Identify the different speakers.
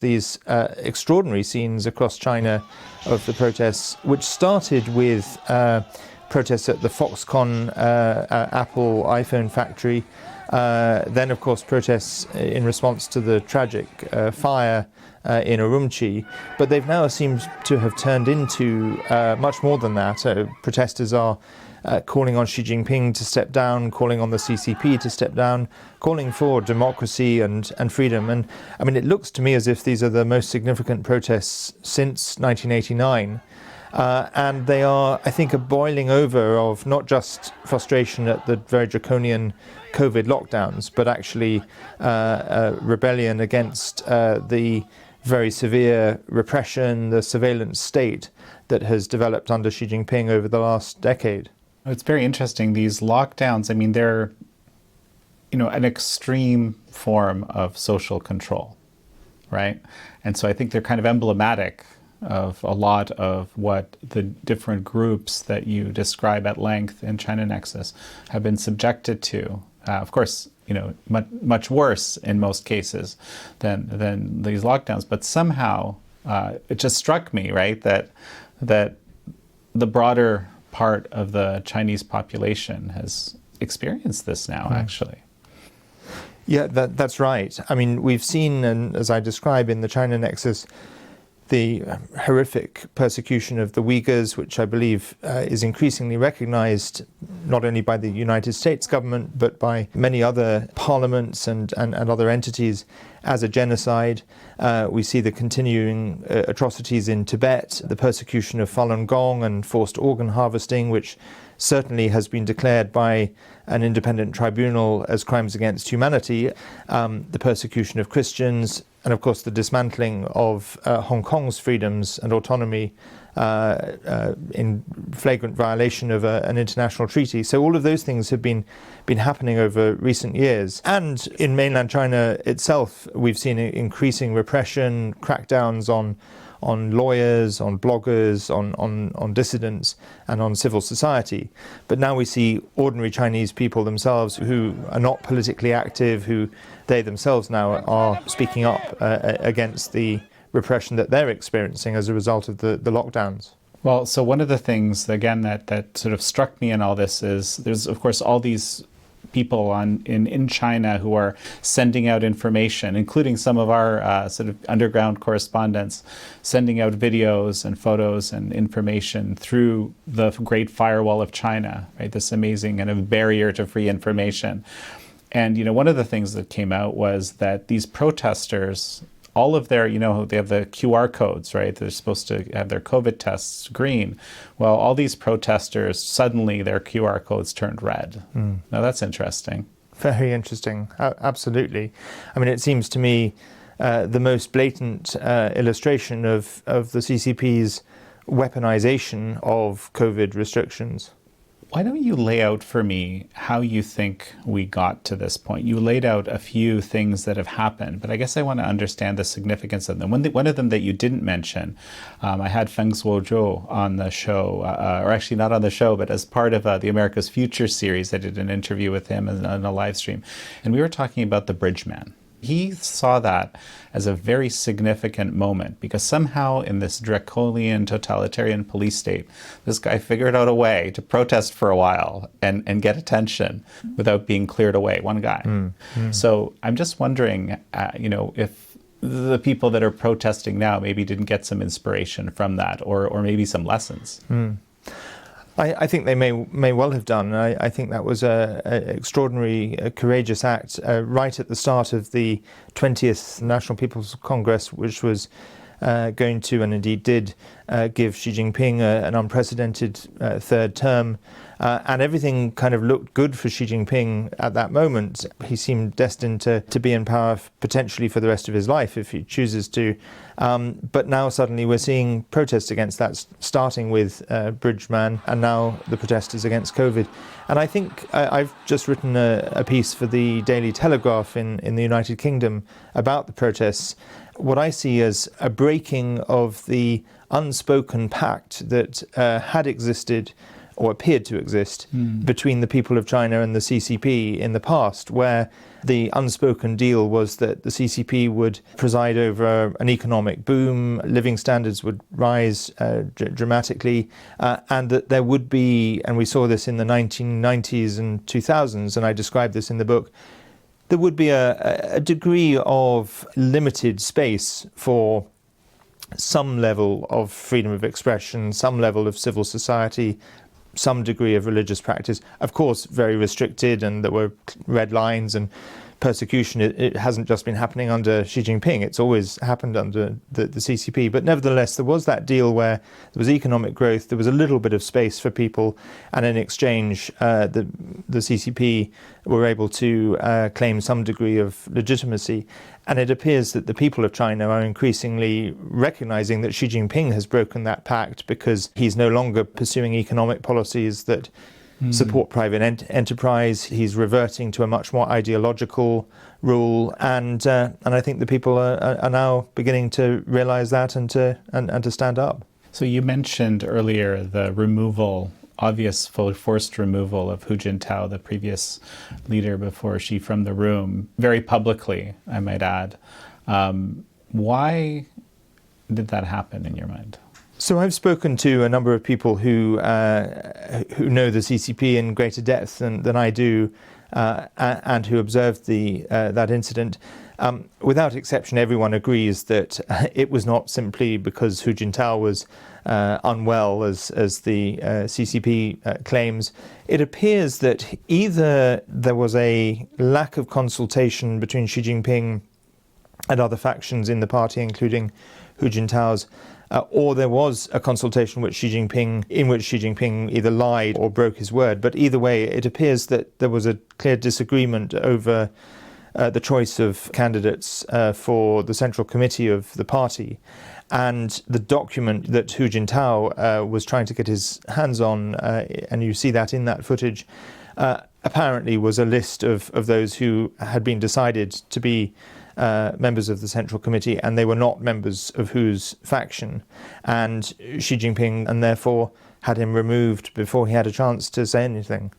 Speaker 1: these extraordinary scenes across China of the protests, which started with protests at the Foxconn Apple iPhone factory, then of course protests in response to the tragic fire in Urumqi, but they've now seemed to have turned into much more than that. Protesters are calling on Xi Jinping to step down, calling on the CCP to step down, calling for democracy and freedom. And I mean, it looks to me as if these are the most significant protests since 1989. And they are, I think, a boiling over of not just frustration at the very draconian COVID lockdowns, but actually rebellion against the very severe repression, the surveillance state that has developed under Xi Jinping over the last decade.
Speaker 2: It's very interesting. These lockdowns, I mean, they're, an extreme form of social control, right? And so I think they're kind of emblematic of a lot of what the different groups that you describe at length in China Nexus have been subjected to. Of course, much worse in most cases than these lockdowns. But somehow it just struck me, right, that the broader part of the Chinese population has experienced this now, actually.
Speaker 1: Yeah, that's right. I mean, we've seen, and as I describe in the China Nexus, the horrific persecution of the Uyghurs, which I believe is increasingly recognized not only by the United States government, but by many other parliaments and other entities as a genocide. We see the continuing atrocities in Tibet, the persecution of Falun Gong and forced organ harvesting, which certainly has been declared by an independent tribunal as crimes against humanity, the persecution of Christians, and of course the dismantling of Hong Kong's freedoms and autonomy in flagrant violation of an international treaty. So all of those things have been happening over recent years. And in mainland China itself, we've seen increasing repression, crackdowns on lawyers, on bloggers, on dissidents, and on civil society. But now we see ordinary Chinese people themselves who are not politically active, who they themselves now are speaking up against the repression that they're experiencing as a result of the lockdowns.
Speaker 2: Well, so one of the things, again, that sort of struck me in all this is there's, of course, all these people in China who are sending out information, including some of our sort of underground correspondents, sending out videos and photos and information through the Great Firewall of China, right? This amazing kind of barrier to free information. And, one of the things that came out was that these protesters, all of their, they have the QR codes, right? They're supposed to have their COVID tests green. Well, all these protesters, suddenly their QR codes turned red. Now that's interesting.
Speaker 1: Very interesting. Absolutely. I mean, it seems to me the most blatant illustration of the CCP's weaponization of COVID restrictions.
Speaker 2: Why don't you lay out for me how you think we got to this point? You laid out a few things that have happened, but I guess I want to understand the significance of them. One of them that you didn't mention, I had Feng Zhuo on the show, or actually not on the show, but as part of the America's Future series. I did an interview with him in a live stream, and we were talking about the bridge man. He saw that as a very significant moment because somehow in this draconian totalitarian police state, this guy figured out a way to protest for a while and get attention without being cleared away, one guy. So I'm just wondering, if the people that are protesting now maybe didn't get some inspiration from that or maybe some lessons.
Speaker 1: I think they may well have done. I think that was an extraordinary, courageous act right at the start of the 20th National People's Congress, which was going to, and indeed did, give Xi Jinping an unprecedented third term. And everything kind of looked good for Xi Jinping at that moment. He seemed destined to be in power potentially for the rest of his life if he chooses to. But now suddenly we're seeing protests against that, starting with Bridgeman and now the protesters against COVID. And I think I've just written a piece for the Daily Telegraph in the United Kingdom about the protests. What I see as a breaking of the unspoken pact that had existed or appeared to exist, between the people of China and the CCP in the past, where the unspoken deal was that the CCP would preside over an economic boom, living standards would rise dramatically, and that there would be, and we saw this in the 1990s and 2000s, and I described this in the book, there would be a degree of limited space for some level of freedom of expression, some level of civil society, some degree of religious practice. Of course, very restricted, and there were red lines and persecution. It hasn't just been happening under Xi Jinping, it's always happened under the CCP. But nevertheless, there was that deal where there was economic growth, there was a little bit of space for people, and in exchange, the CCP were able to claim some degree of legitimacy. And it appears that the people of China are increasingly recognizing that Xi Jinping has broken that pact, because he's no longer pursuing economic policies that support private enterprise. He's reverting to a much more ideological rule, and I think the people are now beginning to realize that and to stand up.
Speaker 2: So you mentioned earlier the obvious forced removal of Hu Jintao, the previous leader before Xi, from the room, very publicly, I might add. Why did that happen in your mind?
Speaker 1: So I've spoken to a number of people who know the CCP in greater depth than I do, and who observed that incident. Without exception, everyone agrees that it was not simply because Hu Jintao was unwell, as the CCP claims. It appears that either there was a lack of consultation between Xi Jinping and other factions in the party, including Hu Jintao's, or there was a consultation in which Xi Jinping either lied or broke his word. But either way, it appears that there was a clear disagreement over the choice of candidates for the Central Committee of the party. And the document that Hu Jintao was trying to get his hands on, and you see that in that footage, apparently was a list of those who had been decided to be members of the Central Committee, and they were not members of Hu's faction. And Xi Jinping, and therefore, had him removed before he had a chance to say anything.